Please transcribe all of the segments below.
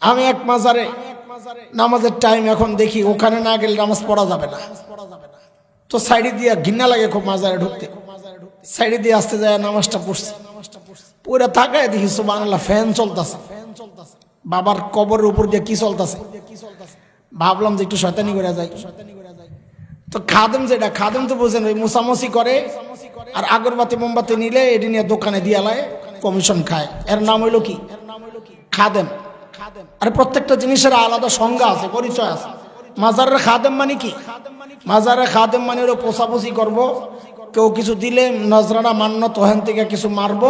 আমি এক মাজারে নামাজের টাইম এখন দেখি ওখানে না গেলে নামাজ পড়া যাবে না। তো সাইডে দিয়ে ঘৃণা লাগে খুব মাজারে ঢুকতে, সাইডে দিয়ে আসতে যায় নামাজটা পড়ছে, পুরা তাকায় দেখি সুবহানাল্লাহ ফ্যান চলতেছে, বাবার কবরের উপর দিয়ে কি চলতেছে। ভাবলাম যে একটু শয়তানি করে যাই। তো খাদেম যেটা, খাদেম তো বুঝেন ওই মুসামসি করে আর আগরবাতি মোমবাতি নিলে এটি নিয়ে দোকানে দিয়ে লায়, কমিশন খায়। এর নাম হইলো কি? খাদেম। আর প্রত্যেকটা জিনিসের আলাদা সংজ্ঞা আছে, পরিচয় আছে। মাজারের খাদেম মানে কি? মাজারের খাদেম মানে হলো পোষাপুষি করবো, কেউ কিছু দিলে নজরানা মান্যত ওখান থেকে কিছু মারবো,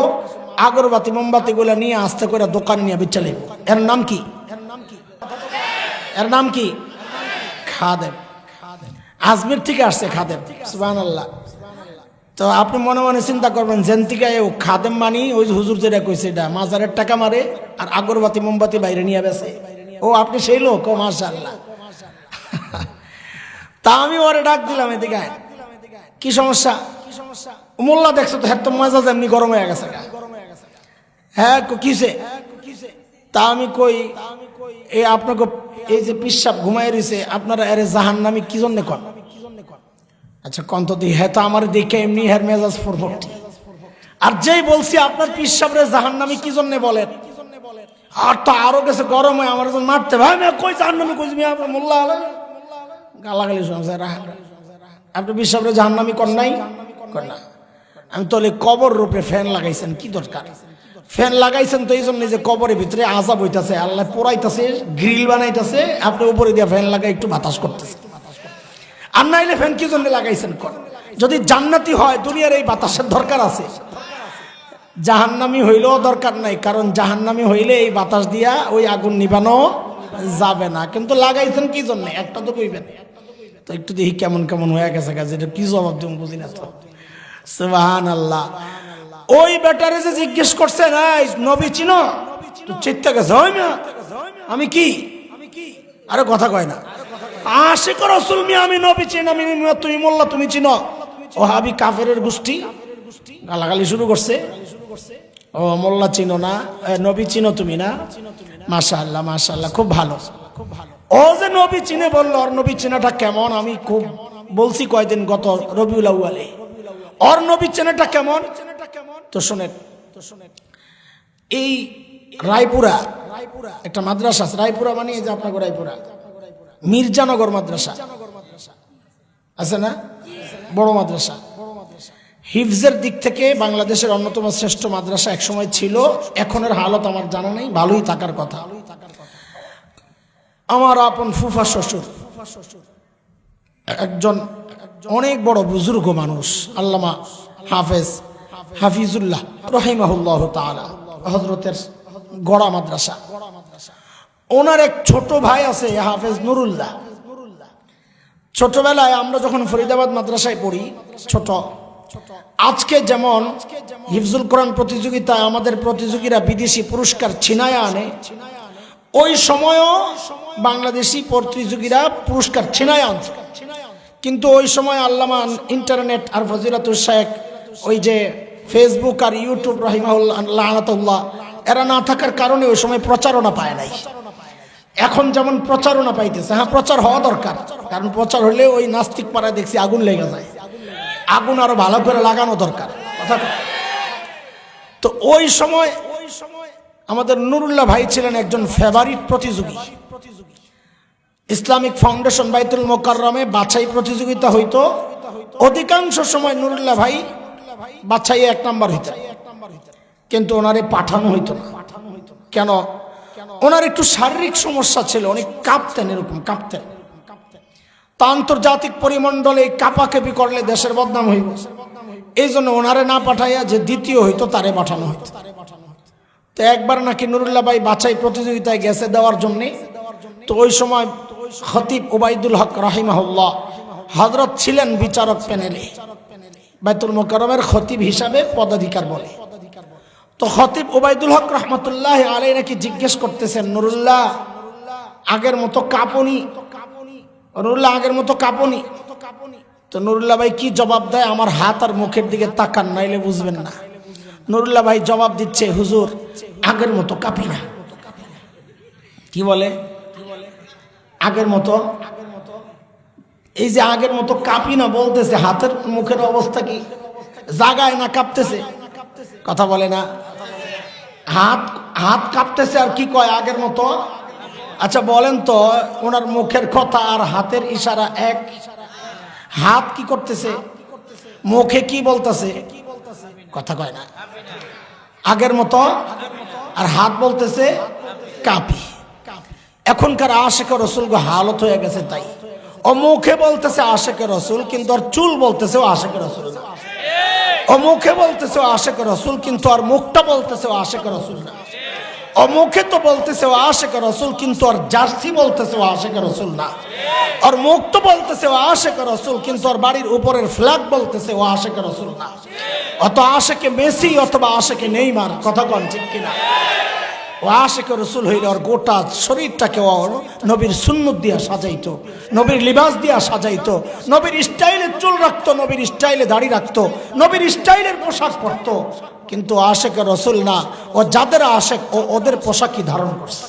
আগরবাতি মোমবাতি গুলা নিয়ে আস্তে করে দোকান নিয়ে বিচ্ছালে। এর নাম কি? এর নাম কি? খাদেম। আজমির থেকে আসছে খাদেম। সুবহানাল্লাহ। তো আপনি মনে মনে চিন্তা করবেন যেন থেকে খাদেম মানি ওই হুজুর যেটা কইছে এটা মাজারের টাকা মারে আর আগরবাতি মোমবাতি বাইরে নিয়ে বেছে। ও আপনি সেই লোক? ও মাশাআল্লাহ। তা আমি ওরে ডাক দিলাম, এদিকে কি সমস্যা? মোল্লা দেখছো তো হ্যাঁ, তো মজা এমনি গরম হয়ে গেছে। হ্যাঁ কিসে? তা আমি কই এই আপনাকে এই যে পিসাব ঘুমাই রয়েছে আপনারা এর জাহান্নামী কি জন্য কন? আচ্ছা কন্ত দি। হ্যাঁ তো আমার দেখে এমনি হের মেজাজ ফুরফুটি। আর যেই বলছি আপনার পিসাবরে জাহান্নামী কি জন্য বলেন, আর তো আরো গেছে গরম হয়ে আমার মারতে। ভাই কই জাহান্নামী কইছি আপনার মোল্লা আলাই গালাগালি শুনছে। আপনি পিসাবরে জাহান্নামী কর নাই? কর না। আমি তাহলে কবর রূপে ফ্যান লাগাইছেন কি দরকার? ফ্যান লাগাইছেন তো এই জন্য যে কবরের ভিতরে আযাব হইতাছে, আল্লাহ পোড়াইতেছে, গ্রিল বানাইতেছে, আপনি উপরে দিয়ে ফ্যান লাগাই একটু বাতাস করতেছে। আর নাইলে ফ্যান কি জন্য লাগাইছেন? কর। যদি জান্নাতি হয় দুনিয়ার এই বাতাসের দরকার আছে? জাহান্নামী হইলেও দরকার নাই, কারণ জাহান্নামী হইলে এই বাতাস দিয়া ওই আগুন নিবানো যাবে না। কিন্তু লাগাইছেন কি জন্য একটা তো কইবেন। তো একটু দেখি কেমন কেমন হয়ে গেছে কাজ, এটা কি জবাব তুমি বুঝি না তো। সুবহানাল্লাহ। ওই বেটারে যে জিজ্ঞেস করছেন নবী চিনো, চিত্তে গেছে আমি কি? আরে কথা কয় না। আশিক রাসূল মিয়া আমি নবী চিনি, আমি তুমি মোল্লা তুমি চিনো? ও হাবি কাফেরের গোষ্ঠী গালাগালি শুরু করছে। ও মোল্লা চিনো না, নবী চিনো তুমি না? মাশাআল্লাহ মাশাআল্লাহ, খুব ভালো। ও যে নবী চিনে বললো, ওর নবী চেনাটা কেমন আমি খুব বলছি কয়দিন গত রবিউল আউয়ালে। ওর নবী চেনাটা কেমন তো শোনেন। এই রায়পুরা একটা মাদ্রাসা আছে, রায়পুরা মানে এই যে আপনার রায়পুরা মির্জানগর মাদ্রাসা আছে না, বড় মাদ্রাসা। হিফজের দিক থেকে বাংলাদেশের অন্যতম শ্রেষ্ঠ মাদ্রাসা একসময় ছিল, এখনের হালত আমার জানা নেই, ভালোই থাকার কথা। আমার আপন ফুফা শ্বশুর একজন অনেক বড় বুজুর্গ মানুষ, আল্লামা হাফেজ হাফিজুল্লাহ রহিমাহুল্লাহ তাআলা, হযরতের গড়া মাদ্রাসা। ওনার এক ছোট ভাই আছে হাফেজ নুরুল্লাহ। ছোটবেলায় আমরা যখন ফরিদাবাদ মাদ্রাসায় পড়ি, ছোট আজকে যেমন হিফজুল কোরআন প্রতিযোগিতায় আমাদের প্রতিযোগীরা বিদেশি পুরস্কার ছিনায় আনে, ওই সময়ও বাংলাদেশি প্রতিযোগীরা পুরস্কার ছিনায় আনছে। কিন্তু ওই সময় আল্লামা ইন্টারনেট আর ফজিলাতুল শেখ ওই যে ফেসবুক আর ইউটিউব রাহিমাহুল্লাহ লানাতুল্লাহ এরা না থাকার কারণে ওই সময় প্রচারণা পায় নাই। এখন যেমন প্রচারণা পাইতেছে, হ্যাঁ প্রচার হওয়া দরকার, কারণ প্রচার হলে ওই নাস্তিক পাড়ায় দেখছি আগুন লেগে যায়, আগুন আরো ভালো করে লাগানো দরকার কথা। তো ওই সময় আমাদের নুরুল্লাহ ভাই ছিলেন একজন ফেভারিট প্রতিযোগী। ইসলামিক ফাউন্ডেশন বাইতুল মোকাররমে বাছাই প্রতিযোগিতা হইতো, অধিকাংশ সময় নুরুল্লাহ ভাই বাছাই এক নাম্বার হইতেন, কিন্তু ওনারে পাঠানো হইতো না। কেন? ওনার একটু শারীরিক সমস্যা ছিল, অনেক কাঁপতেন, এরকম কাঁপতেন। তা আন্তর্জাতিক পরিমণ্ডলে কাপাকাপি করলে দেশের বদনাম হইব, এই জন্য ওনারে না পাঠাইয়া যে দ্বিতীয় হইতো তারে পাঠানো হইতো। তো একবার নাকি নুরুল্লাহ ভাই বাছাই প্রতিযোগিতায় গেছে দেওয়ার জন্য। তো ওই সময় খতিব ওবায়দুল হক রাহিমাহুল্লাহ হযরত ছিলেন বিচারক প্যানেলে, বাইতুল মোকাররমের খতিব হিসাবে পদাধিকার বলে। তো খতিব ওবায়দুল হক রহমতুল্লাহ আলাইহি নাকি জিজ্ঞেস করতেছেন, নুরুল্লাহ আগের মতো কাঁপনি, নুরুল্লাহ আগের মতো কাঁপনি? তো নুরুল্লাহ ভাই কি জবাব দেয়? আমার হাত আর মুখের দিকে তাকান, নাইলে বুঝবেন না। নুরুল্লাহ ভাই জবাব দিচ্ছে, হুজুর আগের মতো কাঁপি না। কি বলে আগের মতো, এই যে আগের মতো কাঁপি না বলতেছে, হাতের মুখের অবস্থা কি জাগায় না কাঁপতেছে? কথা বলে না, হাত হাত কাঁপতেছে আর কি কয় আগের মতো। আচ্ছা বলেন তো, ওনার মুখের কথা আর হাতের ইশারা এক? হাত কি করতেছে, মুখে কি বলতেছে? কথা কয় না, আগের মতো, আর হাত বলতেছে কাঁপি। এখনকার আশেক রসুল হালত হয়ে গেছে তাই, ও মুখে বলতেছে আশেক রসুল কিন্তু আর চুল বলতেছে ও আশেক রসুল না। ও মুখে বলতেছে ও আশেক রসুল কিন্তু আর মুখটা বলতেছে ও আশেক রসুল না। ও মুখে তো বলতেছে ও আশেক রসুল কিন্তু আর জার্সি বলতেছে ও আশেক রসুল না। আর মুখ তো বলতেছে ও আশেক রসুল কিন্তু আর বাড়ির উপরের ফ্ল্যাগ বলতেছে ও আশেক রসুল না। অত আশেকে মেসি অথবা আশেকে নেইমার, কথা কন ঠিক কিনা? ও আশেক রসুল হইলে ওর গোটা শরীরটাকে নবীর সুন্নত দিয়া সাজাইতো, নবীর লিবাস দিয়া সাজাইতো, নবীর স্টাইলের চুল রাখতো, নবীর স্টাইলে দাড়ি রাখতো, নবীর স্টাইলের পোশাক পরতো। কিন্তু আশেক রসুল না, ও যাদের আশেক ও ওদের পোশাকই ধারণ করছে।